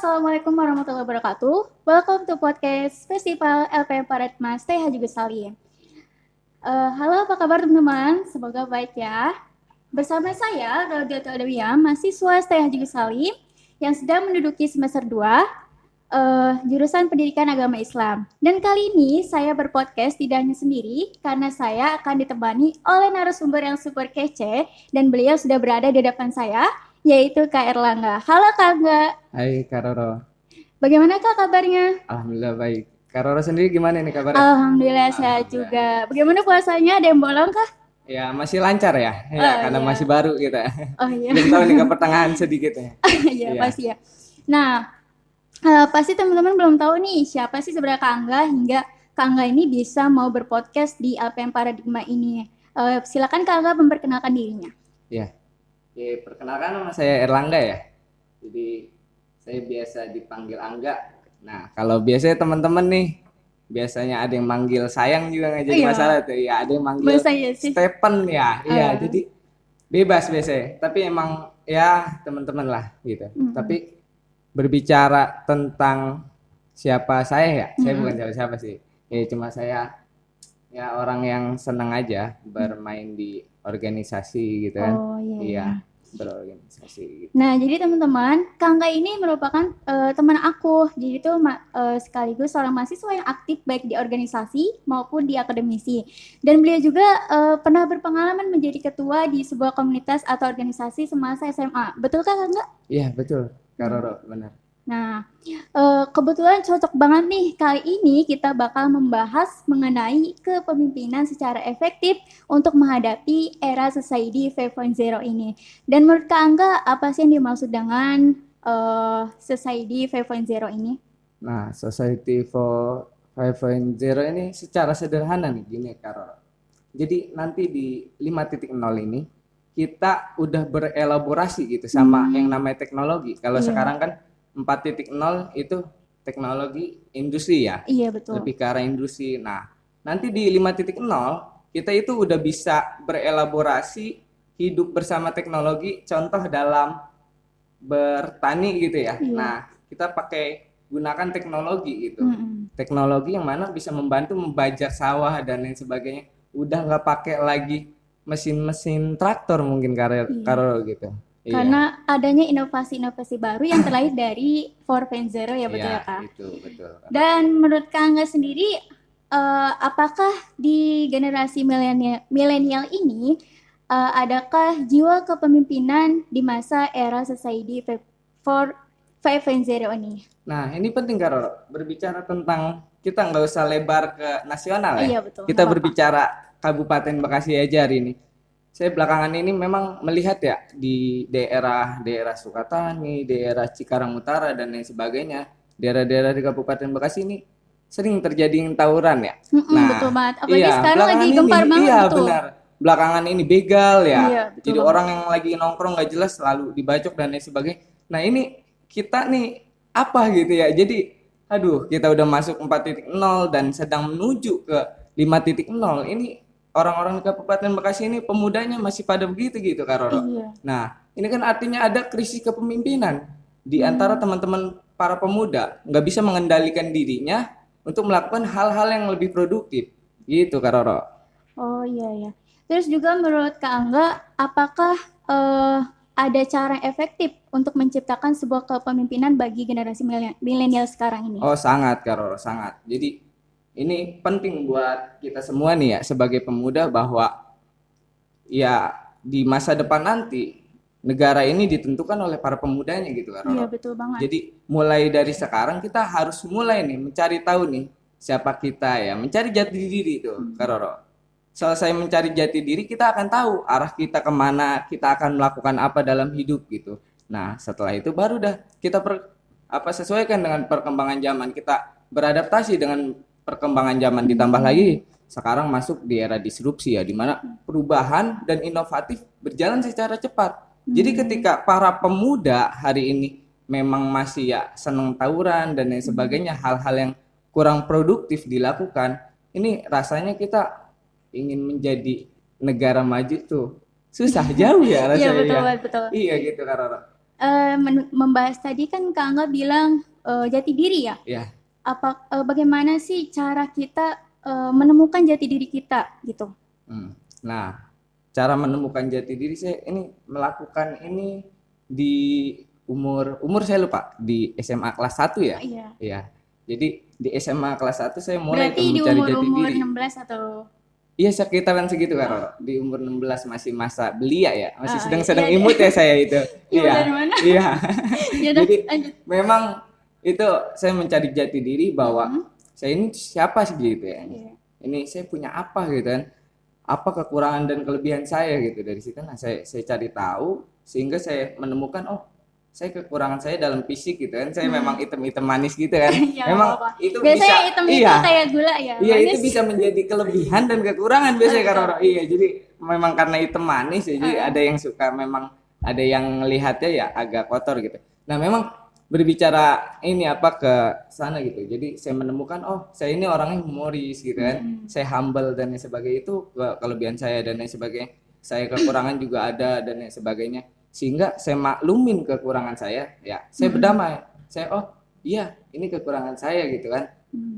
Assalamualaikum warahmatullahi wabarakatuh. Welcome to podcast Festival LPM Paradmas TH juga Salim. Halo, apa kabar teman-teman? Semoga baik ya. Bersama saya, Rodiatul Adawiyah, mahasiswa TH juga Salim yang sedang menduduki semester 2 jurusan Pendidikan Agama Islam. Dan kali ini saya berpodcast tidak hanya sendiri karena saya akan ditemani oleh narasumber yang super kece dan beliau sudah berada di depan saya, yaitu Kak Erlangga. Halo Kak Angga. Hai Kak Roro, Bagaimana Kak kabarnya? Alhamdulillah baik. Kak Roro sendiri gimana nih kabarnya? Alhamdulillah sehat Alhamdulillah. juga. Bagaimana puasanya? Ada yang bolong kah? Ya masih lancar ya, Oh karena iya. masih baru kita. Oh iya. Belum tahu nih ke pertengahan sedikit ya. Iya Iya. pasti ya. Nah, pasti teman-teman belum tahu nih siapa sih sebenarnya Kak Angga hingga Kak Angga ini bisa mau berpodcast di LPM Paradigma ini. Silakan Kak Angga memperkenalkan dirinya. Ya. Perkenalkan nama saya Erlangga ya. Jadi saya biasa dipanggil Angga. Nah, kalau biasanya teman-teman nih biasanya ada yang manggil sayang juga nggak jadi Iya. masalah tuh. Ya, ada yang manggil Bahasa ya sih. Stephen ya. Iya, Ah. jadi bebas biasanya. Tapi emang ya teman-teman lah gitu. Tapi berbicara tentang siapa saya ya, saya bukan siapa-siapa sih. Ya cuma saya ya orang yang senang aja bermain di organisasi gitu kan. Oh iya. Iya, berorganisasi gitu. Nah, jadi teman-teman, Kak Angga ini merupakan teman aku. Jadi itu sekaligus seorang mahasiswa yang aktif baik di organisasi maupun di akademisi. Dan beliau juga pernah berpengalaman menjadi ketua di sebuah komunitas atau organisasi semasa SMA. Betul Kak Angga? Iya, betul. Kak Roro, benar. Nah, kebetulan cocok banget nih. Kali ini kita bakal membahas mengenai kepemimpinan secara efektif untuk menghadapi era Society 5.0 ini. Dan menurut Kak Angga, apa sih yang dimaksud dengan Society 5.0 ini? Nah, Society for 5.0 ini secara sederhana nih gini Kak Roro. Jadi nanti di 5.0 ini kita udah berelaborasi gitu sama yang namanya teknologi. Kalau Iya. sekarang kan 4.0 itu teknologi industri ya. Iya, betul. Lebih ke arah industri. Nah, nanti di 5.0 kita itu udah bisa berelaborasi hidup bersama teknologi, contoh dalam bertani gitu ya. Iya. Nah, kita pakai gunakan teknologi gitu. Mm-mm. Teknologi yang mana bisa membantu membajak sawah dan lain sebagainya. Udah nggak pakai lagi mesin-mesin traktor mungkin karo gitu. Iya. Karena adanya inovasi-inovasi baru yang terlahir dari 4.0 ya, betul ya Kak? Itu betul. Dan menurut Kak Angga sendiri, apakah di generasi milenial ini adakah jiwa kepemimpinan di masa era Society 5.0 ini? Nah, ini penting Karo, berbicara tentang kita nggak usah lebar ke nasional ya. Iya, betul. Kita Nggak apa-apa. berbicara Kabupaten Bekasi aja hari ini. Saya belakangan ini memang melihat ya di daerah Sukatani, daerah Cikarang Utara dan lain sebagainya, daerah-daerah di Kabupaten Bekasi ini sering terjadi tawuran ya. Betul banget. Apalagi sekarang lagi belakangan gempar ini, banget, iya betul. benar. Belakangan ini begal ya. Iya, betul Jadi banget. orang yang lagi nongkrong nggak jelas selalu dibacok dan lain sebagainya. Nah ini kita nih apa gitu ya. Jadi aduh kita udah masuk 4.0 dan sedang menuju ke 5.0. Ini orang-orang di Kabupaten Bekasi ini pemudanya masih pada begitu gitu Kak Roro. Iya. Nah ini kan artinya ada krisis kepemimpinan di antara teman-teman para pemuda, nggak bisa mengendalikan dirinya untuk melakukan hal-hal yang lebih produktif gitu Kak Roro. Oh iya ya. Terus juga menurut Kak Angga, apakah ada cara efektif untuk menciptakan sebuah kepemimpinan bagi generasi milenial sekarang ini? Oh sangat Kak Roro, sangat. Jadi ini penting buat kita semua nih ya sebagai pemuda bahwa ya di masa depan nanti negara ini ditentukan oleh para pemudanya gitu Kak Roro. Iya, betul banget. Jadi mulai dari sekarang kita harus mulai nih mencari tahu nih siapa kita ya, mencari jati diri itu Kak Roro. Selesai mencari jati diri kita akan tahu arah kita kemana, kita akan melakukan apa dalam hidup gitu. Nah setelah itu baru dah kita sesuaikan dengan perkembangan zaman, kita beradaptasi dengan perkembangan zaman, ditambah lagi sekarang masuk di era disrupsi ya, di mana perubahan dan inovatif berjalan secara cepat. Jadi ketika para pemuda hari ini memang masih ya senang tawuran dan lain sebagainya, hal-hal yang kurang produktif dilakukan, ini rasanya kita ingin menjadi negara maju tuh susah jauh ya rasanya. Iya, betul ya. banget, betul. Iya gitu Kak Roro. membahas tadi kan Kak Angga bilang jati diri ya. Ya. Bagaimana sih cara kita menemukan jati diri kita gitu? Nah, cara menemukan jati diri saya ini melakukan ini di umur saya lupa, di SMA kelas 1 ya. Iya. Iya. Jadi di SMA kelas 1 saya mulai Berarti di mencari jati umur diri. 16 atau Iya, sekitaran segitu kan, Roro. Di umur 16 masih masa belia ya, masih sedang-sedang iya, imut ya saya itu. Imut Iya. dari mana? Iya. Ya udah, Jadi lanjut. memang itu saya mencari jati diri bahwa saya ini siapa sih gitu ya. Iya. Ini saya punya apa gitu kan. Apa kekurangan dan kelebihan saya gitu. Dari situ nah saya cari tahu sehingga saya menemukan saya kekurangan saya dalam fisik gitu kan. Saya memang hitam-hitam manis gitu kan. Ya, Memang apa-apa. itu Biasanya bisa hitam itu kayak gula ya. Iya, itu manis. bisa menjadi kelebihan dan kekurangan biasanya kan orang. Iya, jadi memang karena hitam manis ya, jadi ada yang suka memang ada yang lihatnya ya agak kotor gitu. Nah, memang berbicara ini apa ke sana gitu. Jadi saya menemukan saya ini orangnya humoris gitu kan. Saya humble dan lain sebagainya itu kelebihan saya dan lain sebagainya. Saya kekurangan juga ada dan lain sebagainya. Sehingga saya maklumin kekurangan saya, ya saya berdamai. Saya iya, ini kekurangan saya gitu kan.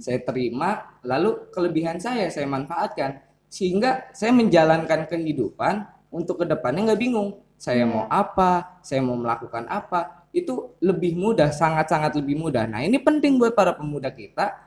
Saya terima, lalu kelebihan saya manfaatkan sehingga saya menjalankan kehidupan untuk kedepannya nggak bingung. Saya mau apa, saya mau melakukan apa, itu lebih mudah, sangat-sangat lebih mudah. Nah, ini penting buat para pemuda kita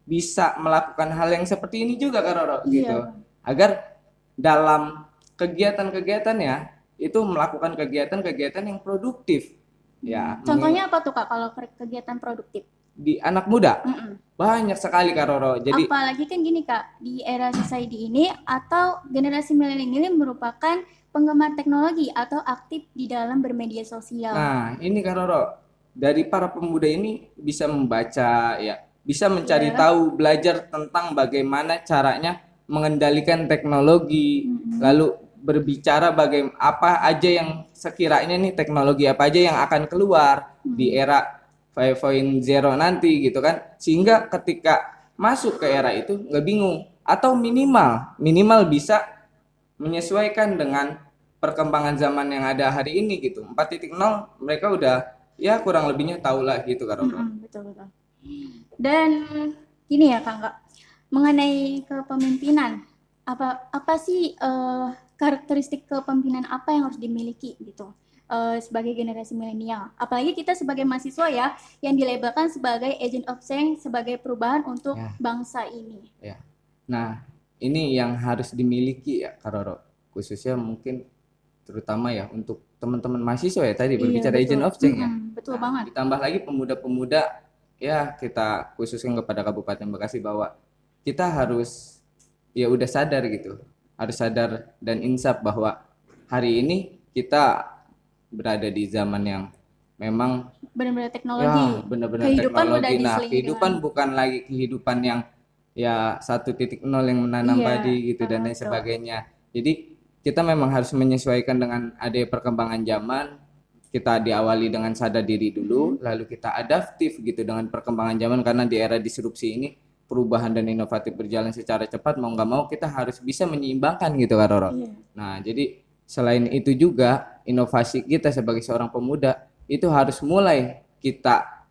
bisa melakukan hal yang seperti ini juga Kak Roro gitu. Agar dalam kegiatan-kegiatannya itu melakukan kegiatan-kegiatan yang produktif. Ya, Contohnya apa tuh Kak kalau kegiatan produktif? di anak muda banyak sekali Kak Roro. Jadi apalagi kan gini Kak, di era society ini atau generasi milenial ini merupakan penggemar teknologi atau aktif di dalam bermedia sosial. nah, ini Kak Roro, dari para pemuda ini bisa membaca ya, bisa mencari tahu, belajar tentang bagaimana caranya mengendalikan teknologi, lalu berbicara bagaimana apa aja yang sekiranya nih teknologi apa aja yang akan keluar di era 5.0 nanti gitu kan, sehingga ketika masuk ke era itu nggak bingung atau minimal bisa menyesuaikan dengan perkembangan zaman yang ada hari ini gitu. 4.0 mereka udah ya kurang lebihnya tahu lah gitu Kak Roro. Betul. Dan gini ya Kak, mengenai kepemimpinan, apa sih karakteristik kepemimpinan apa yang harus dimiliki gitu sebagai generasi milenial, apalagi kita sebagai mahasiswa ya yang dilabelkan sebagai agent of change, sebagai perubahan untuk bangsa ini. Ya. Nah, ini yang harus dimiliki ya Kak Roro, khususnya mungkin terutama ya untuk teman-teman mahasiswa ya tadi berbicara agent of change ya. Betul banget. Ditambah lagi pemuda-pemuda ya, kita khususkan kepada Kabupaten Bekasi bahwa kita harus ya udah sadar gitu, harus sadar dan insaf bahwa hari ini kita berada di zaman yang memang benar-benar teknologi. Ya, benar-benar kehidupan teknologi. udah Nah, kehidupan bukan lagi kehidupan yang ya 1.0 yang menanam padi gitu dan lain sebagainya. Jadi kita memang harus menyesuaikan dengan adanya perkembangan zaman. Kita diawali dengan sadar diri dulu, lalu kita adaptif gitu dengan perkembangan zaman, karena di era disrupsi ini perubahan dan inovatif berjalan secara cepat, mau nggak mau kita harus bisa menyeimbangkan gitu Kak Roro. Nah, jadi selain itu juga inovasi kita sebagai seorang pemuda itu harus mulai kita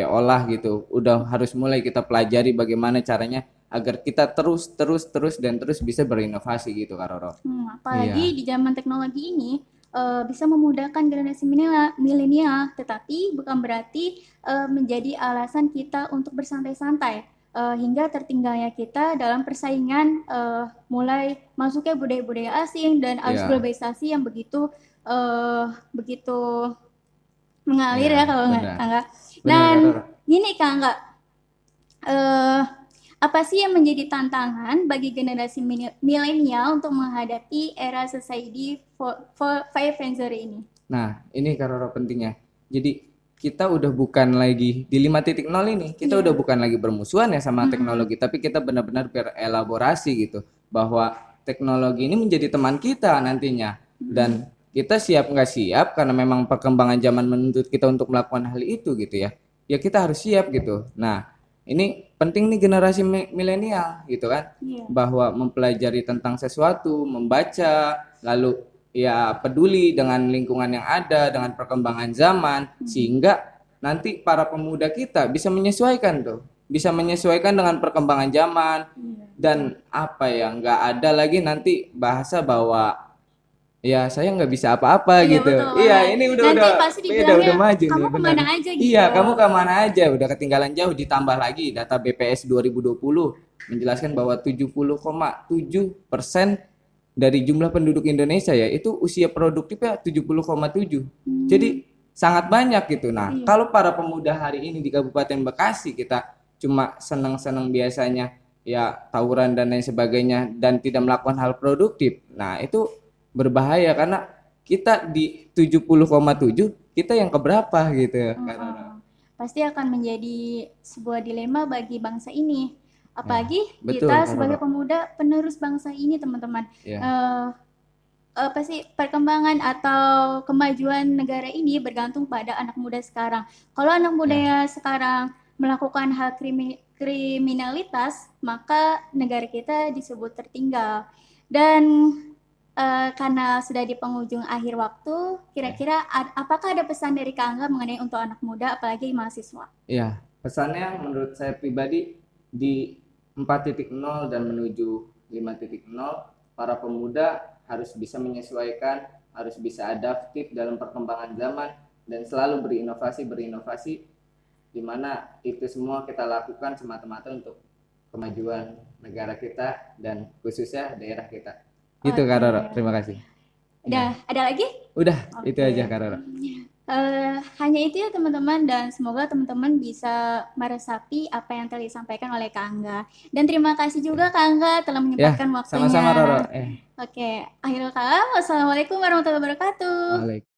olah gitu. Udah harus mulai kita pelajari bagaimana caranya agar kita terus bisa berinovasi gitu Kak Roro. Apalagi di zaman teknologi ini bisa memudahkan generasi milenial, tetapi bukan berarti menjadi alasan kita untuk bersantai-santai. Hingga tertinggalnya kita dalam persaingan mulai masuknya budaya-budaya asing dan arus globalisasi yang begitu mengalir ya kalau nggak. Dan gini Kak, apa sih yang menjadi tantangan bagi generasi milenial untuk menghadapi era society 5.0 ini? Nah, ini Kak Roro pentingnya. Jadi kita udah bukan lagi di 5.0 ini, kita udah bukan lagi bermusuhan ya sama teknologi, tapi kita benar-benar berelaborasi gitu bahwa teknologi ini menjadi teman kita nantinya, dan kita siap nggak siap karena memang perkembangan zaman menuntut kita untuk melakukan hal itu gitu ya. Ya kita harus siap gitu. Nah, ini penting nih generasi milenial gitu kan, bahwa mempelajari tentang sesuatu, membaca, lalu ya peduli dengan lingkungan yang ada, dengan perkembangan zaman, sehingga nanti para pemuda kita bisa menyesuaikan tuh, bisa menyesuaikan dengan perkembangan zaman dan apa ya, nggak ada lagi nanti bahasa bahwa ya saya nggak bisa apa-apa Iya gitu. betul Iya, banget. ini Nanti udah pasti beda, udah dibilangnya maju kamu nih benar. kemana aja Iya, gitu. kamu kemana aja, udah ketinggalan jauh. Ditambah lagi data BPS 2020 menjelaskan bahwa 70,7% dari jumlah penduduk Indonesia ya itu usia produktifnya 70,7. Jadi sangat banyak gitu. Nah, Iya. kalau para pemuda hari ini di Kabupaten Bekasi kita cuma senang-senang biasanya ya tawuran dan lain sebagainya dan tidak melakukan hal produktif. Nah, itu berbahaya karena kita di 70,7 kita yang keberapa gitu Kak Roro. Pasti akan menjadi sebuah dilema bagi bangsa ini. Apalagi betul, kita Kak sebagai Roro. pemuda penerus bangsa ini, teman-teman. Ya, Apa sih perkembangan atau kemajuan negara ini bergantung pada anak muda sekarang. Kalau anak muda ya, sekarang melakukan hal kriminalitas, maka negara kita disebut tertinggal. Dan karena sudah di penghujung akhir waktu, kira-kira apakah ada pesan dari Kak Angga mengenai untuk anak muda, apalagi mahasiswa? ya. Pesannya menurut saya pribadi di 4.0 dan menuju 5.0 para pemuda harus bisa menyesuaikan, harus bisa adaptif dalam perkembangan zaman dan selalu berinovasi di mana itu semua kita lakukan semata-mata untuk kemajuan negara kita dan khususnya daerah kita. Gitu Kak Oke. Roro, terima kasih. Udah, ada lagi? Udah, itu Oke. aja Kak Roro. Hanya itu ya teman-teman, dan semoga teman-teman bisa meresapi apa yang telah disampaikan oleh Kak Angga. Dan terima kasih juga Kak Angga telah Ya, menyempatkan waktunya. sama-sama Roro. Oke, akhirul kalam. Wassalamualaikum warahmatullahi wabarakatuh. Waalaikumsalam.